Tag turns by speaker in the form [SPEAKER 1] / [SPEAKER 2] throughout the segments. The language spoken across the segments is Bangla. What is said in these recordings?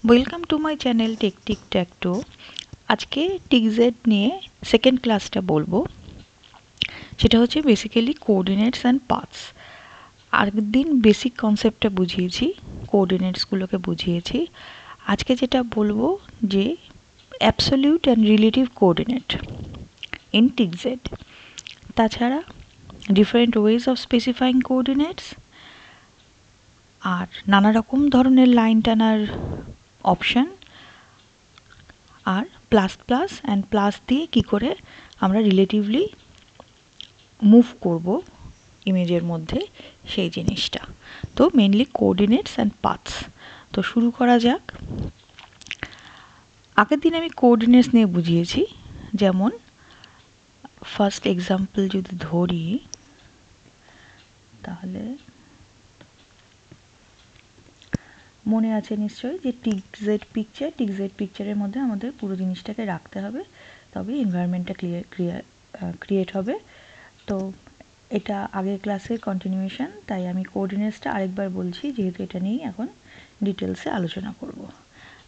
[SPEAKER 1] Welcome to my channel TeX tic tac toe. আজকে টিকজেড নিয়ে সেকেন্ড ক্লাসটা বলবো। সেটা হচ্ছে বেসিক্যালি কোঅর্ডিনেটস অ্যান্ড পাথস। আগের দিন বেসিক কনসেপ্টটা বুঝিয়েছি, কোঅর্ডিনেটসগুলোকে বুঝিয়েছি। আজকে যেটা বলবো যে absolute and relative coordinate in TikZ. তাছাড়া different ways of specifying coordinates আর নানা রকম ধরনের লাইন টানার অপশান, আর প্লাস প্লাস অ্যান্ড প্লাস দিয়ে কী করে আমরা রিলেটিভলি মুভ করব ইমেজের মধ্যে সেই জিনিসটা। তো মেনলি কোঅর্ডিনেটস অ্যান্ড পাথস। তো শুরু করা যাক। আগের দিন আমি কোঅর্ডিনেটস নিয়ে বুঝিয়েছি। যেমন ফার্স্ট এক্সাম্পল যদি ধরি, তাহলে মনে আছে নিশ্চয়ই যে টিকজেড পিকচারের মধ্যে আমাদের পুরো জিনিসটাকে রাখতে হবে, তবে এনভায়রনমেন্টটা ক্রিয়েট হবে। তো এটা আগের ক্লাসের কন্টিনিউয়েশন, তাই আমি কোঅর্ডিনেটসটা আরেকবার বলছি, যেহেতু এটা নিয়েই এখন ডিটেলসে আলোচনা করব।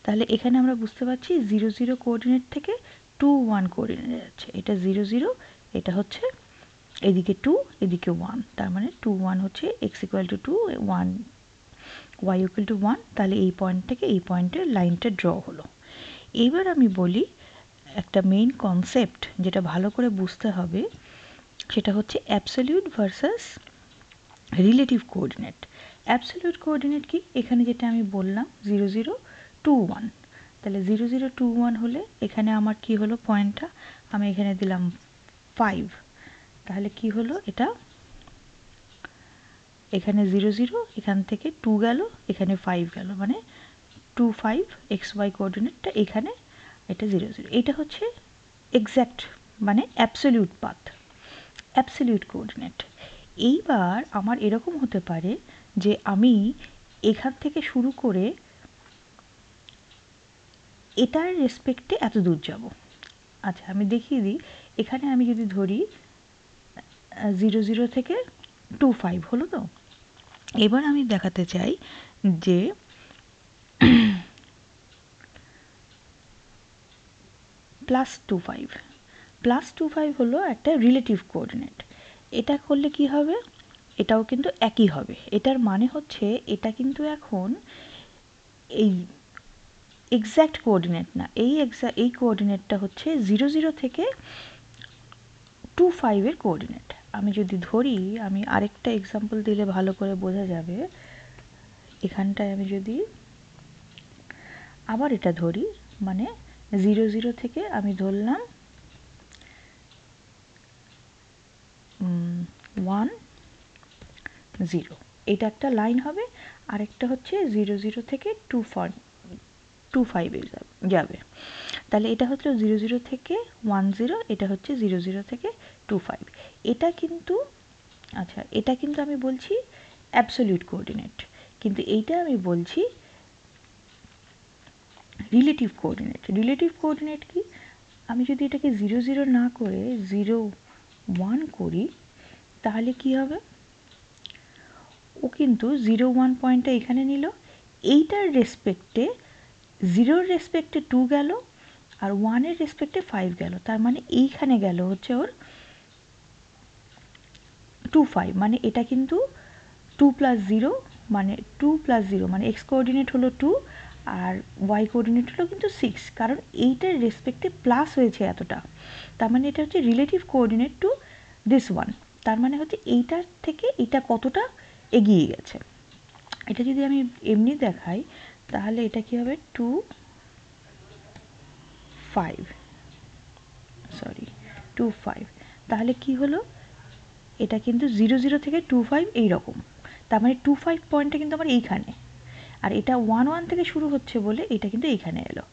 [SPEAKER 1] তাহলে এখানে আমরা বুঝতে পারছি 0 0 কোঅর্ডিনেট থেকে 2 1 কোঅর্ডিনেট যাচ্ছে। এটা 0 0, এটা হচ্ছে এদিকে 2 এদিকে 1, তার মানে 2 1 হচ্ছে x equal to 2 1 y equal to 1। তাহলে এই পয়েন্ট থেকে এই পয়েন্টের লাইনটা ড্র হলো। এইবার আমি বলি একটা মেইন কনসেপ্ট যেটা ভালো করে বুঝতে হবে, সেটা হচ্ছে absolute versus relative coordinate. Absolute coordinate কি? এখানে যেটা আমি বললাম 0 0 2 1, তাহলে 0 0 2 1 হলে এখানে আমার কি হলো পয়েন্টটা, আমি এখানে দিলাম 5। তাহলে কি হলো, এটা এখানে 0 0, এখান থেকে 2 গেল, এখানে 5 গেল, মানে 2 5 xy কোঅর্ডিনেটটা এখানে, এটা 0 0। এটা হচ্ছে এক্স্যাক্ট মানে অ্যাবসলিউট পাথ, অ্যাবসলিউট কোঅর্ডিনেট। এইবার আমার এরকম হতে পারে যে আমি এখান থেকে শুরু করে এটার রেসপেক্টে এত দূর যাব। আচ্ছা, আমি দেখিয়ে দিই। এখানে আমি যদি ধরি 0 0 থেকে 2 5 হলো। তো এবার আমি দেখাতে চাই যে +2 5 হলো একটা রিলেটিভ কোঅর্ডিনেট। এটা করলে কি হবে, এটাও কিন্তু একই হবে। এটার মানে হচ্ছে এটা কিন্তু এখন এই এক্স্যাক্ট কোঅর্ডিনেট না, এই কোঅর্ডিনেটটা হচ্ছে 0 0 থেকে 2 5 এর কোঅর্ডিনেট। আমি যদি ধরি, আমি আরেকটা এক্সাম্পল দিলে ভালো করে বোঝা যাবে। এখানটায় আমি যদি আবার এটা ধরি, মানে 0 0 থেকে আমি ধরলাম 1 0, এটা একটা লাইন হবে। আরেকটা হচ্ছে 0 0 থেকে 2 5 এ যাবে। তাহলে এটা হচ্ছে 0 0 থেকে 1 0, এটা হচ্ছে 0 0 থেকে 2 5। এটা কিন্তু, আচ্ছা, এটা কিন্তু আমি বলছি অ্যাবসলিউট কোঅর্ডিনেট, কিন্তু এইটা আমি বলছি রিলেটিভ কোঅর্ডিনেট। রিলেটিভ কোঅর্ডিনেট কি? আমি যদি এটাকে 0 0 না করে 0 1 করি, তাহলে কি হবে, ও কিন্তু 0 1 পয়েন্টটা এখানে নিল, এইটার রেসপেক্টে 0-র রেসপেক্টে 2 গেল, আর 1-এর রেসপেক্টে 5 গেল। তার মানে এইখানে গেল হচ্ছে ওর 2 5, মানে এটা কিন্তু 2 + 0, মানে 2 + 0 মানে এক্স কোঅর্ডিনেট হলো 2, আর ওয়াই কোঅর্ডিনেট হলো কিন্তু 6, কারণ এইটার রেসপেক্টে প্লাস হয়েছে এতটা। তার মানে এটা হচ্ছে relative coordinate to this one. তার মানে হচ্ছে এইটার থেকে এটা কতটা এগিয়ে গেছে। এটা যদি আমি এমনি দেখাই, তাহলে এটা কি হবে 2 5, সরি 2 5। তাহলে কি হলো, এটা কিন্তু 0 0 থেকে 2 5 এইরকম। তার মানে 2 5 পয়েন্টটা কিন্তু আমার এইখানে, আর এটা 1 1 থেকে শুরু হচ্ছে বলে এটা কিন্তু এইখানে এলো।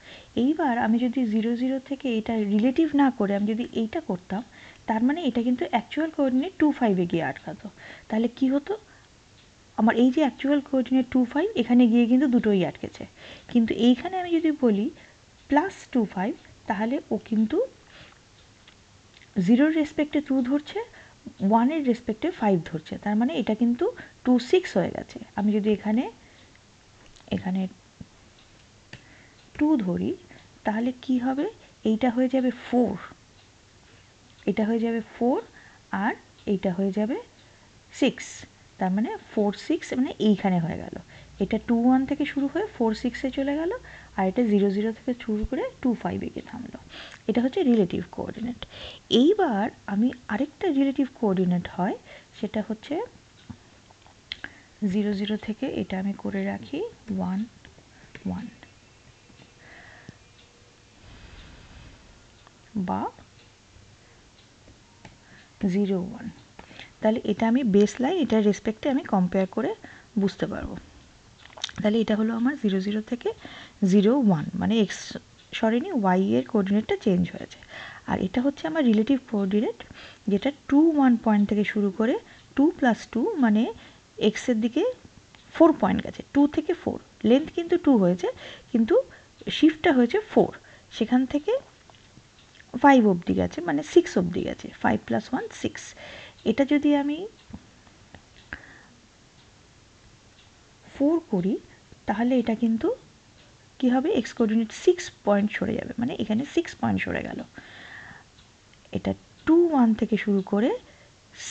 [SPEAKER 1] এইবার আমি যদি 0 0 থেকে এটা রিলেটিভ না করে আমি যদি এইটা করতাম, তার মানে এটা কিন্তু অ্যাকচুয়াল কোঅর্ডিনেট 2 5 এ গিয়ে আটকাতো। তাহলে কি হতো, আমার এই যে অ্যাকচুয়াল কোঅর্ডিনেট 2 5, এখানে গিয়ে কিন্তু দুটোই আটকেছে। কিন্তু এইখানে আমি যদি বলি +2 5, তাহলে ও কিন্তু 0-র রেসপেক্টে 2 ধরছে, 1-এর রেসপেক্টে 5 ধরছে। তার মানে এটা কিন্তু 2 6 হয়ে গেছে। আমি যদি এখানে 2 ধরি তাহলে কি হবে, এইটা হয়ে যাবে 4, এটা হয়ে যাবে 4 আর এইটা হয়ে যাবে 6, তার মানে 4 6 মানে এইখানে হয়ে গেল। এটা 2 1 থেকে শুরু হয়ে 4 6 এ চলে গেল, আর এটা 0 0 থেকে শুরু করে 2 5 এ গিয়ে থামলো। এটা হচ্ছে রিলেটিভ কোঅর্ডিনেট। এইবার আমি আরেকটা রিলেটিভ কোঅর্ডিনেট হয়, সেটা হচ্ছে 0 0 থেকে এটা আমি করে রাখি 1 1 বা 0 1। তাহলে এটা আমি বেস লাইন, এটার রেসপেক্টে আমি কম্পেয়ার করে বুঝতে পারবো। তাহলে এটা হলো আমার 0 0 থেকে 0 1, মানে এক্স সরেনি ওয়াই এর কোঅর্ডিনেটটা চেঞ্জ হয়েছে। আর এটা হচ্ছে আমার রিলেটিভ কোঅর্ডিনেট, যেটা 2 1 পয়েন্ট থেকে শুরু করে 2 + 2 মানে এক্সের দিকে 4 পয়েন্ট গেছে, 2 থেকে 4, লেন্থ কিন্তু 2 হয়েছে কিন্তু শিফটটা হয়েছে 4, সেখান থেকে 5 অবধি গেছে, মানে 6 অবধি গেছে, 5 + 1 6। এটা যদি আমি 4 করি তাহলে এটা কিন্তু কি হবে, এক্স কোঅর্ডিনেট 6 পয়েন্ট সরে যাবে, মানে এখানে 6 পয়েন্ট সরে গেল। এটা 2 1 থেকে শুরু করে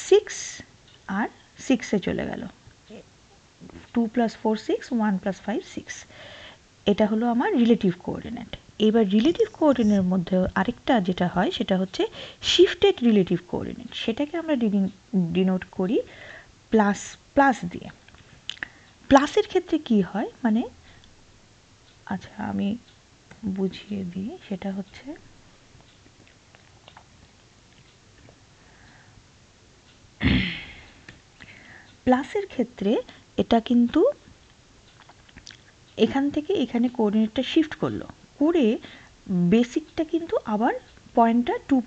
[SPEAKER 1] 6 আর 6 এ চলে গেল, 2 + 4 6, 1 + 5 6। এটা হলো আমার রিলেটিভ কোঅর্ডিনেট। এবার রিলেটিভ কোঅর্ডিনেটের মধ্যে আরেকটা যেটা হয় সেটা হচ্ছে শিফটেড রিলেটিভ কোঅর্ডিনেট। সেটাকে আমরা ডিনোট করি প্লাস প্লাস দিয়ে। প্লাসের ক্ষেত্রে কি হয়, মানে আচ্ছা আমি বুঝিয়ে দিই, সেটা হচ্ছে প্লাসের ক্ষেত্রে এটা কিন্তু এখান থেকে এখানে কোঅর্ডিনেটটা শিফট করলো, করে বেসিকটা কিন্তু আবার পয়েন্টটা 2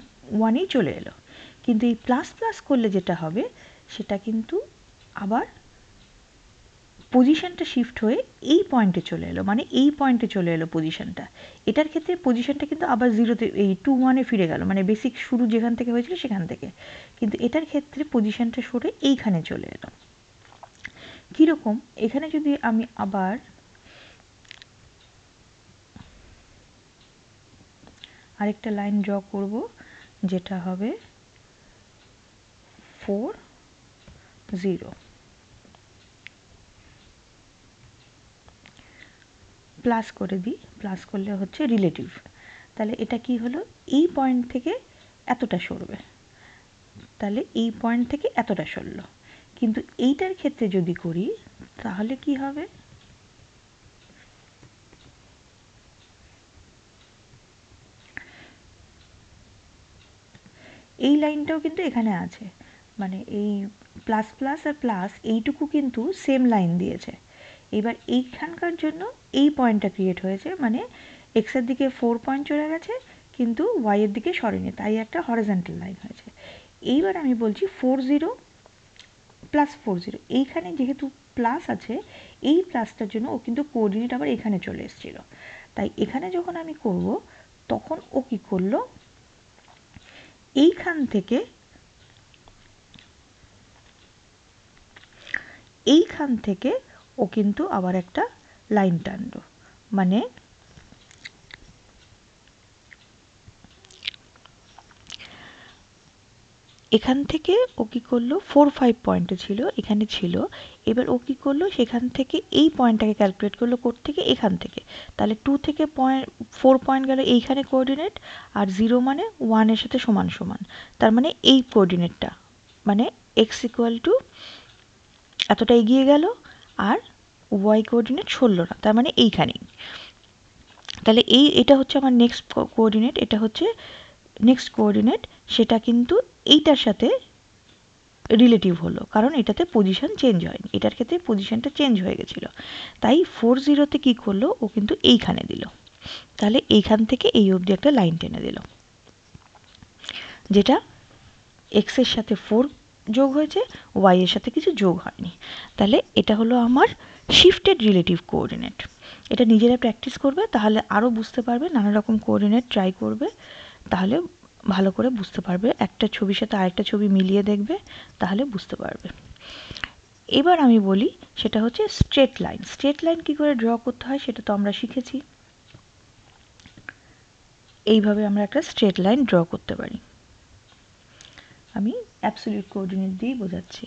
[SPEAKER 1] 1 চলে এলো। কিন্তু এই প্লাস প্লাস করলে যেটা হবে সেটা কিন্তু আবার পজিশনটা শিফট হয়ে এই পয়েন্টে চলে এলো, মানে এই পয়েন্টে চলে এলো পজিশনটা। এটার ক্ষেত্রে পজিশনটা কিন্তু আবার 0তে, এই 2 1 ফিরে গেল, মানে বেসিক শুরু যেখান থেকে হয়েছিল সেখান থেকে। কিন্তু এটার ক্ষেত্রে পজিশনটা সরে এইখানে চলে এলো। কীরকম, এখানে যদি আমি আবার আরেকটা লাইন ড্র করব, যেটা হবে 4 0, প্লাস করে দিই, প্লাস করলে হচ্ছে রিলেটিভ। তাহলে এটা কি হলো, এই পয়েন্ট থেকে এতটা সরবে, তাহলে এই পয়েন্ট থেকে এতটা সরলো। কিন্তু এইটার ক্ষেত্রে যদি করি তাহলে কি হবে, এই লাইনটাও কিন্তু এখানে আছে, মানে এই প্লাস প্লাস আর প্লাস এইটুকু কিন্তু সেম লাইন দিয়েছে। এবার এইখানকার জন্য এই পয়েন্টটা ক্রিয়েট হয়েছে, মানে এক্সের দিকে 4 পয়েন্ট চলে গেছে কিন্তু ওয়াইয়ের দিকে সরেনি, তাই একটা হরিজন্টাল লাইন হয়েছে। এইবার আমি বলছি 4 0 + 4 0, এইখানে যেহেতু প্লাস আছে, এই প্লাসটার জন্য ও কিন্তু কোঅর্ডিনেট আবার এখানে চলে এসেছিল। তাই এখানে যখন আমি করব তখন ও কি করলো, এইখান থেকে ও কিন্তু আবার একটা লাইন টানলো, মানে এখান থেকে ও কি করলো, 4 5 পয়েন্টে ছিল, এখানে ছিল। এবার ও কি করলো, সেখান থেকে এই পয়েন্টটাকে ক্যালকুলেট করলো থেকে, এখান থেকে। তাহলে 2 থেকে 4 পয়েন্ট গেল এইখানে কোঅর্ডিনেট, আর 0 মানে 1 এর সাথে সমান সমান, তার মানে এই কোঅর্ডিনেটটা, মানে x = এতটা এগিয়ে গেল, আর y কোঅর্ডিনেট সরল না, তার মানে এইখানেই। তাহলে এটা হচ্ছে আমার নেক্সট কোঅর্ডিনেট, এটা হচ্ছে নেক্সট কোঅর্ডিনেট, সেটা কিন্তু এইটার সাথে রিলেটিভ হলো, কারণ এটাতে পজিশন চেঞ্জ হয়নি, এটার ক্ষেত্রে পজিশনটা চেঞ্জ হয়ে গেছিল। তাই 4 0তে কী করলো, ও কিন্তু এইখানে দিল। তাহলে এইখান থেকে এই অবধি একটা লাইন টেনে দিল, যেটা এক্সের সাথে 4 যোগ হয়েছে, ওয়াই এর সাথে কিছু যোগ হয়নি। তাহলে এটা হলো আমার শিফটেড রিলেটিভ কোঅর্ডিনেট। এটা নিজেরা প্র্যাকটিস করবে, তাহলে আরও বুঝতে পারবে, নানা রকম কোঅর্ডিনেট ট্রাই করবে, তাহলে ভালো করে বুঝতে পারবে। একটা ছবির সাথে আরেকটা ছবি মিলিয়ে দেখবে, তাহলে বুঝতে পারবে। এবার আমি বলি, সেটা হচ্ছে স্ট্রেট লাইন। স্ট্রেট লাইন কী করে ড্র করতে হয় সেটা তো আমরা শিখেছি। এইভাবে আমরা একটা স্ট্রেট লাইন ড্র করতে পারি। আমি অ্যাবসলিউট কোঅর্ডিনেট দিয়েই বোঝাচ্ছি।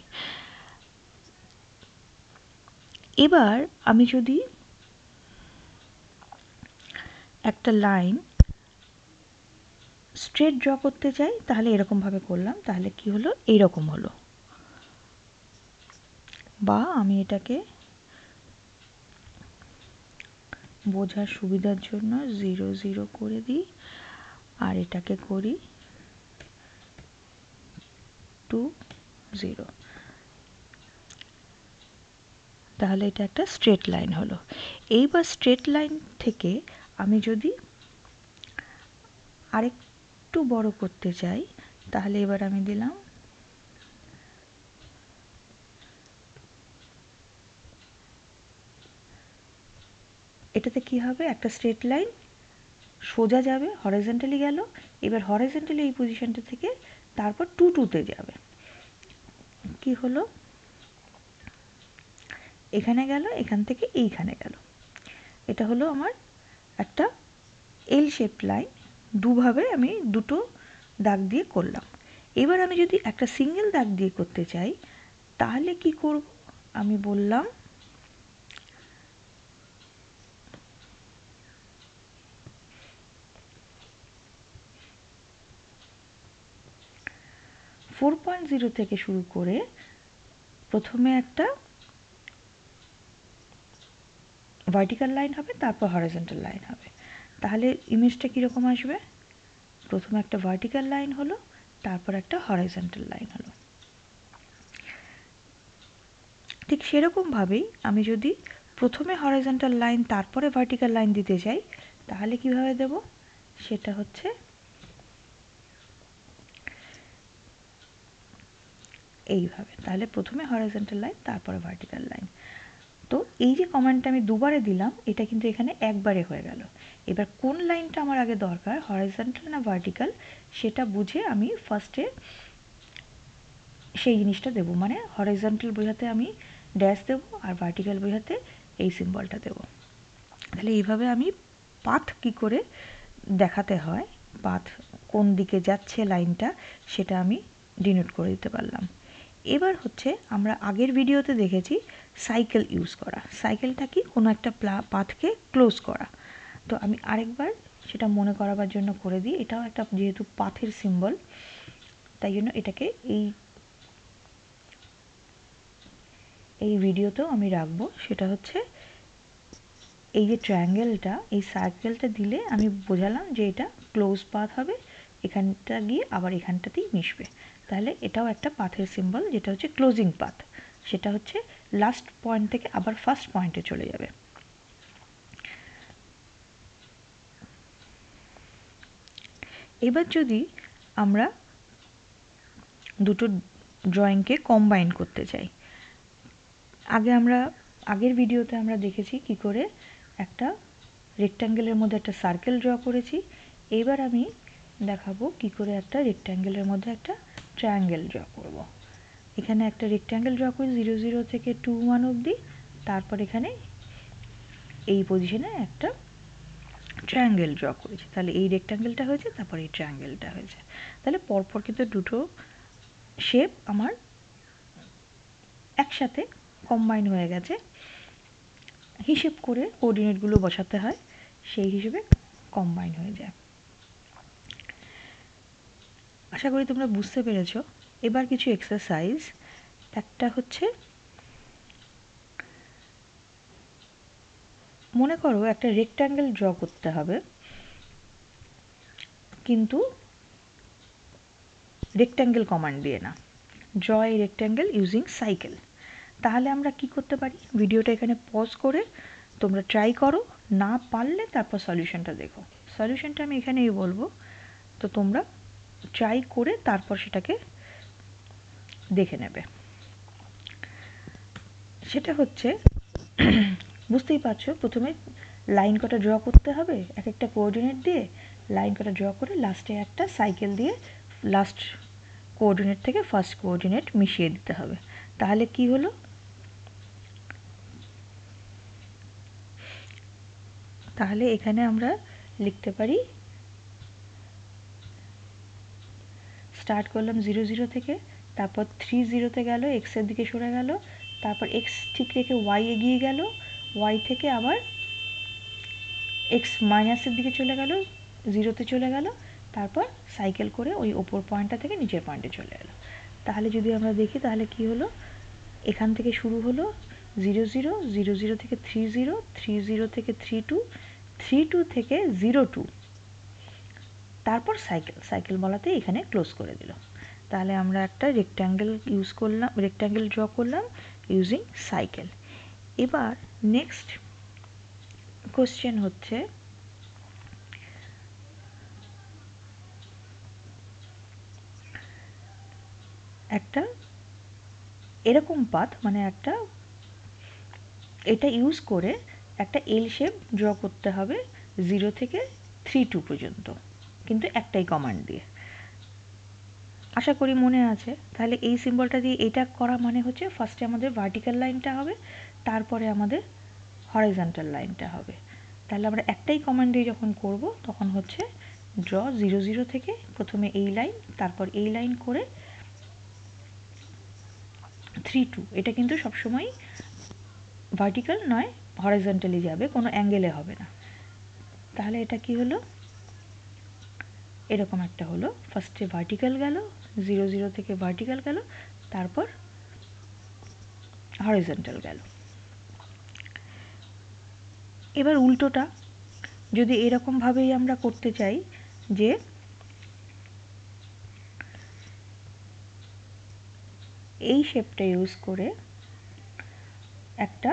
[SPEAKER 1] এবার আমি যদি একটা লাইন স্ট্রেট ড্র করতে চাই তাহলে এরকমভাবে করলাম, তাহলে কি হলো, এইরকম হলো। বা আমি এটাকে বোঝার সুবিধার জন্য 0 0 করে দিই, আর এটাকে করি 2 0। তাহলে এটা একটা স্ট্রেট লাইন হলো। এইবার স্ট্রেট লাইন থেকে আমি যদি আরেকটু বড় করতে চাই তাহলে এবার আমি দিলাম এটাতে কি হবে, একটা স্ট্রেট লাইন সোজা যাবে, হরিজন্টালি গেল, এবার হরিজন্টালি এই পজিশনটা থেকে তারপর 2 2 তে যাবে। কি হলো, এখানে গেল, এখান থেকে এইখানে গেল। এটা হলো আমার একটা এল শেপ লাইন, দুভাবে আমি দুটো দাগ দিয়ে করলাম। এবার আমি যদি একটা সিঙ্গেল দাগ দিয়ে করতে চাই তাহলে কি করব, আমি বললাম 4.0 থেকে শুরু করে প্রথমে একটা ভার্টিক্যাল লাইন হবে, তারপর হরিজন্টাল লাইন হবে। তাহলে ইমেজটা কীরকম আসবে, প্রথমে একটা ভার্টিক্যাল লাইন হলো, তারপর একটা হরিজন্টাল লাইন হলো। ঠিক সেরকমভাবেই আমি যদি প্রথমে হরিজন্টাল লাইন তারপরে ভার্টিক্যাল লাইন দিতে চাই তাহলে কিভাবে দেব, সেটা হচ্ছে এইভাবে। তাহলে প্রথমে হরিজন্টাল লাইন তারপরে ভার্টিক্যাল লাইন। তো এই যে কমান্ডটা আমি দুবারে দিলাম এটা কিন্তু এখানে একবারে হয়ে গেল। এবার কোন লাইনটা আমার আগে দরকার, হরিজন্টাল না ভার্টিক্যাল, সেটা বুঝে আমি ফার্স্টে সেই জিনিসটা দেব। মানে হরিজন্টাল বোঝাতে আমি ড্যাশ দেব, আর ভার্টিক্যাল বোঝাতে এই সিম্বলটা দেব। তাহলে এইভাবে আমি পাথ কি করে দেখাতে হয়, পাথ কোন দিকে যাচ্ছে লাইনটা, সেটা আমি ডিনোট করে দিতে পারলাম। এবার হচ্ছে আমরা আগের ভিডিওতে দেখেছি সাইকেল ইউজ করা। সাইকেলটা কি, কোনো একটা পাথকে ক্লোজ করা। তো আমি আরেকবার সেটা মনে করাবার জন্য করে দিই। এটাও একটা যেহেতু পাথের সিম্বল, তাই জন্য এটাকে এই ভিডিওতেও আমি রাখবো। সেটা হচ্ছে এই যে ট্রায়াঙ্গেলটা, এই সার্কেলটা দিলে আমি বোঝালাম যে এটা ক্লোজ পাথ হবে, এখানটা গিয়ে আবার এখানটাতেই মিশবে। তাহলে এটাও একটা পাথের সিম্বল, যেটা হচ্ছে ক্লোজিং পাথ। সেটা হচ্ছে লাস্ট পয়েন্ট থেকে আবার ফার্স্ট পয়েন্টে চলে যাবে। এবার যদি আমরা দুটো ড্রয়িংকে কম্বাইন করতে চাই, আগের ভিডিওতে আমরা দেখেছি কি করে একটা রেক্ট্যাঙ্গেলের মধ্যে একটা সার্কেল ড্র করেছি। এবার আমি দেখাবো কি করে একটা রেক্ট্যাঙ্গেলের মধ্যে একটা ট্রায়াঙ্গেল ড্র করব। এখানে একটা রেক্ট্যাঙ্গেল ড্র করি 0 0 থেকে 2 1 অবধি, তারপর এখানে এই পজিশনে একটা ট্রায়াঙ্গেল ড্র করেছি। তাহলে এই রেক্ট্যাঙ্গেলটা হয়েছে, তারপর এই ট্রায়াঙ্গেলটা হয়েছে। তাহলে পরপর কিন্তু দুটো শেপ আমার একসাথে কম্বাইন হয়ে গেছে। হিসেব করে কোঅর্ডিনেটগুলো বসাতে হয়, সেই হিসেবে কম্বাইন হয়ে যায়। আশা করি তোমরা বুঝতে পেরেছো। এবার কিছু এক্সারসাইজ। একটা হচ্ছে, মনে করো একটা রেক্ট্যাঙ্গেল ড্র করতে হবে, কিন্তু রেক্ট্যাঙ্গেল কমান্ড দিয়ে না, ড্র এ রেক্ট্যাঙ্গেল ইউজিং সাইকেল। তাহলে আমরা কি করতে পারি, ভিডিওটা এখানে পজ করে তোমরা ট্রাই করো, না পারলে তারপর সলিউশনটা দেখো। সলিউশনটা আমি এখানেই বলবো, তো তোমরা ট্রাই করে তারপর সেটাকে দেখে নেবে। সেটা হচ্ছে বুঝতেই পারছো, প্রথমে লাইন কটা ড্র করতে হবে এক একটা কোঅর্ডিনেট দিয়ে, লাইন কটা ড্র করে লাস্টে একটা সাইকেল দিয়ে লাস্ট কোঅর্ডিনেট থেকে ফার্স্ট কোঅর্ডিনেট মিশিয়ে দিতে হবে। তাহলে কি হলো, তাহলে এখানে আমরা লিখতে পারি স্টার্ট করলাম 0 0 থেকে, তারপর 3 0-তে গেল, এক্সের দিকে সরে গেল, তারপর এক্স ঠিক রেখে ওয়াই এগিয়ে গেল, ওয়াই থেকে আবার এক্স মাইনাসের দিকে চলে গেল, 0-তে চলে গেল, তারপর সাইকেল করে ওই ওপর পয়েন্টটা থেকে নিচের পয়েন্টে চলে এলো। তাহলে যদি আমরা দেখি তাহলে কি হলো, এখান থেকে শুরু হলো 0 0, 0 0 থেকে 3 0, 3 0 থেকে 3 2, 3 2 থেকে 0 2, তারপর সাইকেল বলাতে এখানে ক্লোজ করে দিল। তাহলে আমরা একটা রেক্ট্যাঙ্গেল ড্র করলাম ইউজিং সাইকেল। এবার নেক্সট কোশ্চেন হচ্ছে একটা এরকম পাথ, মানে একটা এটা ইউজ করে একটা এল শেপ ড্র করতে হবে 0 থেকে 3 2 পর্যন্ত, কিন্তু একটাই কমান্ড দিয়ে। আশা করি মনে আছে। তাহলে এই সিম্বলটা দিয়ে এটা করা মানে হচ্ছে ফার্স্টে আমাদের ভার্টিক্যাল লাইনটা হবে, তারপরে আমাদের হরাইজন্টাল লাইনটা হবে। তাহলে আমরা একটাই কমান্ড দিয়ে যখন করব তখন হচ্ছে ড্র 0 0 থেকে প্রথমে এই লাইন, তারপর এই লাইন করে 3 2। এটা কিন্তু সবসময় ভার্টিক্যাল নয়, হরাইজন্টালি যাবে, কোনো অ্যাঙ্গেলে হবে না। তাহলে এটা কি হলো, এরকম একটা হলো। ফার্স্টে ভার্টিক্যাল গেল, 0 0 থেকে ভার্টিক্যাল গেল, তারপর হরাইজন্টাল গেল। এবার উল্টোটা যদি এরকমভাবেই আমরা করতে চাই, যে এই শেপটা ইউজ করে একটা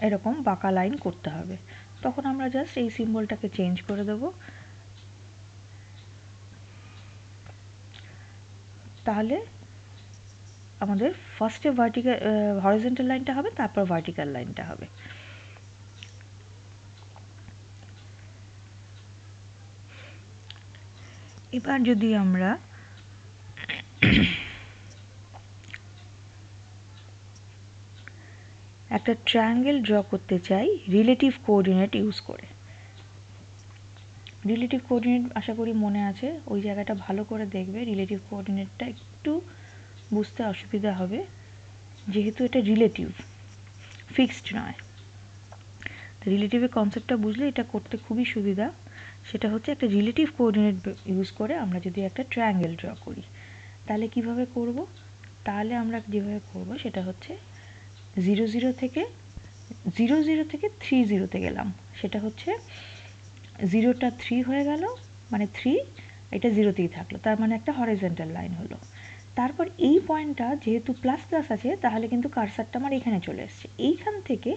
[SPEAKER 1] এরকম বাঁকা লাইন করতে হবে, তখন আমরা জাস্ট এই সিম্বলটাকে চেঞ্জ করে দেব। তাহলে আমাদের ফার্স্টে হরাইজন্টাল লাইনটা হবে, তারপর ভার্টিক্যাল লাইনটা হবে। এবার যদি আমরা একটা ট্রায়াঙ্গেল ড্র করতে চাই রিলেটিভ কোঅর্ডিনেট ইউজ করে। রিলেটিভ কোঅর্ডিনেট আশা করি মনে আছে, ওই জায়গাটা ভালো করে দেখবে। রিলেটিভ কোঅর্ডিনেটটা একটু বুঝতে অসুবিধা হবে, যেহেতু এটা রিলেটিভ, ফিক্সড নয়। রিলেটিভের কনসেপ্টটা বুঝলে এটা করতে খুবই সুবিধা। সেটা হচ্ছে একটা রিলেটিভ কোঅর্ডিনেট ইউজ করে আমরা যদি একটা ট্রায়াঙ্গেল ড্র করি, তাহলে কিভাবে করব? তাহলে আমরা যেভাবে করব সেটা হচ্ছে 0 0 থেকে 3 0-তে গেলাম, সেটা হচ্ছে 0টা 3 হয়ে গেল, মানে 3 এটা 0তেই থাকলো, তার মানে একটা হরাইজন্টাল লাইন হলো। তারপর এই পয়েন্টটা যেহেতু প্লাস প্লাস আছে, তাহলে কিন্তু কার্সারটা আমার এখানে চলে এসছে। এইখান থেকে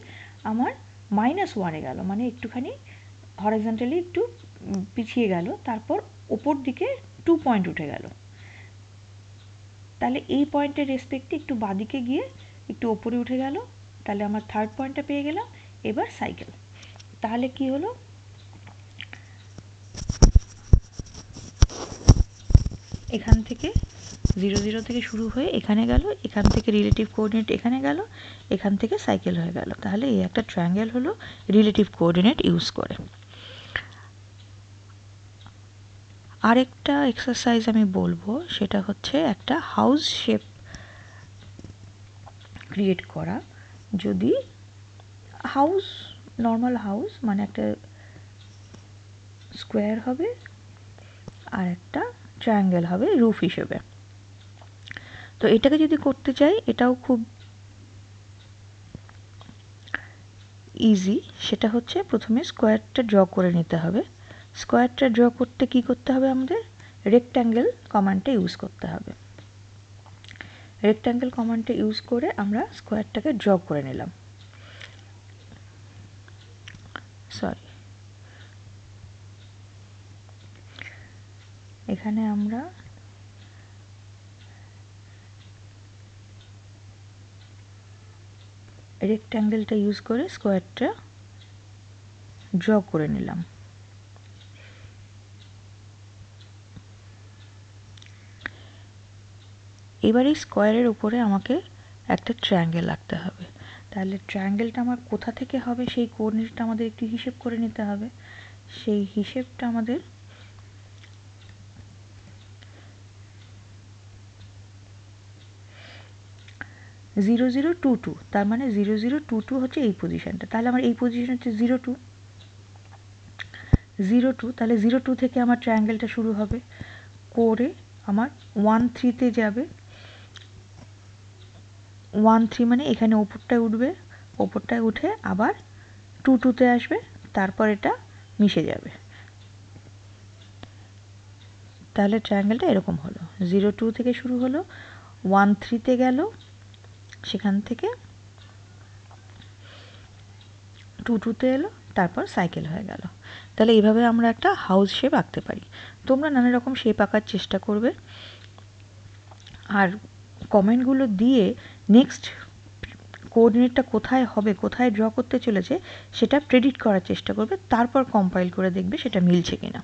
[SPEAKER 1] আমার -1-এ গেল, মানে একটুখানি হরাইজন্টালি একটু পিছিয়ে গেল, তারপর ওপর দিকে 2 পয়েন্ট উঠে গেল। তাহলে এই পয়েন্টের রেসপেক্টে একটু বাঁদিকে গিয়ে একটু ওপরে উঠে গেল, তাহলে আমার থার্ড পয়েন্টটা পেয়ে গেলাম। এবার সাইকেল, তাহলে কি হলো, এখান থেকে 0 0 থেকে শুরু হয়ে এখানে গেল, এখান থেকে রিলেটিভ কোঅর্ডিনেট এখানে গেল, এখান থেকে সাইকেল হয়ে গেল। তাহলে এই একটা ট্রায়াঙ্গেল হলো রিলেটিভ কোঅর্ডিনেট ইউজ করে। আরেকটা এক্সারসাইজ আমি বলবো, সেটা হচ্ছে একটা হাউস শেপ ক্রিয়েট করা। যদি হাউস, নর্মাল হাউস, মানে একটা স্কোয়ার হবে আর একটা ট্রায়াঙ্গেল হবে রুফ হিসেবে। তো এটাকে যদি করতে চাই, এটাও খুব ইজি। সেটা হচ্ছে প্রথমে স্কোয়ারটা ড্র করে নিতে হবে। স্কোয়ারটা ড্র করতে কি করতে হবে, আমাদের রেক্ট্যাঙ্গেল কমান্ডটা ইউজ করতে হবে। রেক্ট্যাঙ্গেল কমান্ডটা ইউজ করে আমরা স্কোয়ারটাকে ড্র করে নিলাম। সরি, এখানে আমরা রেক্ট্যাঙ্গেলটা ইউজ করে স্কোয়ারটা ড্র করে নিলাম। এবার এই স্কোয়ারের উপরে আমাকে একটা ট্রায়াঙ্গেল আঁকতে হবে। তাহলে ট্রায়াঙ্গেলটা আমার কোথা থেকে হবে সেই কোঅর্ডিনেটটা আমাদের একটু হিসেব করে নিতে হবে। সেই হিসেবটা আমাদের 0022, তার মানে 0022 হচ্ছে এই পজিশনটা, তাহলে আমার এই পজিশন হচ্ছে 02, তাহলে 02 থেকে আমার ট্রায়াঙ্গেলটা শুরু হবে করে আমার 13-তে যাবে। 13 মানে এখানে ওপরটায় উঠবে, ওপরটায় উঠে আবার 22-তে আসবে, তারপর এটা মিশে যাবে। তাহলে ট্রায়াঙ্গেলটা এরকম হলো, 02 থেকে শুরু হলো, 13-তে গেল, সেখান থেকে 22-তে এলো, তারপর সাইকেল হয়ে গেল। তাহলে এইভাবে আমরা একটা হাউস শেপ আঁকতে পারি। তোমরা নানা রকম শেপ আঁকার চেষ্টা করবে, আর কমেন্টগুলো দিয়ে নেক্সট কোঅর্ডিনেটটা কোথায় হবে, কোথায় ড্র করতে চলেছে সেটা প্রেডিক্ট করার চেষ্টা করবে, তারপর কম্পাইল করে দেখবে সেটা মিলছে কিনা।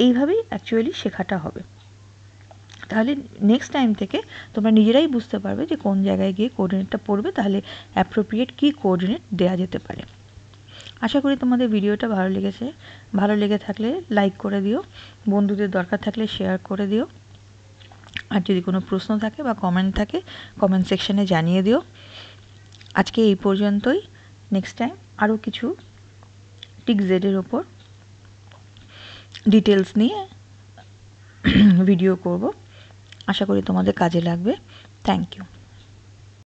[SPEAKER 1] এইভাবেই অ্যাকচুয়ালি শেখাটা হবে। তাহলে নেক্সট টাইম থেকে তোমরা নিজেরাই বুঝতে পারবে যে কোন জায়গায় গিয়ে কোঅর্ডিনেটটা পড়বে, তাহলে অ্যাপ্রোপ্রিয়েট কী কোঅর্ডিনেট দেওয়া যেতে পারে। আশা করি তোমাদের ভিডিওটা ভালো লেগেছে। ভালো লেগে থাকলে লাইক করে দিও, বন্ধুদের দরকার থাকলে শেয়ার করে দিও, আর যদি কোনো প্রশ্ন থাকে বা কমেন্ট থাকে কমেন্ট সেকশানে জানিয়ে দিও। আজকে এই পর্যন্তই। নেক্সট টাইম আরও কিছু টিকজেডের ওপর ডিটেলস নিয়ে ভিডিও করব, আশা করি তোমাদের কাজে লাগবে। Thank you.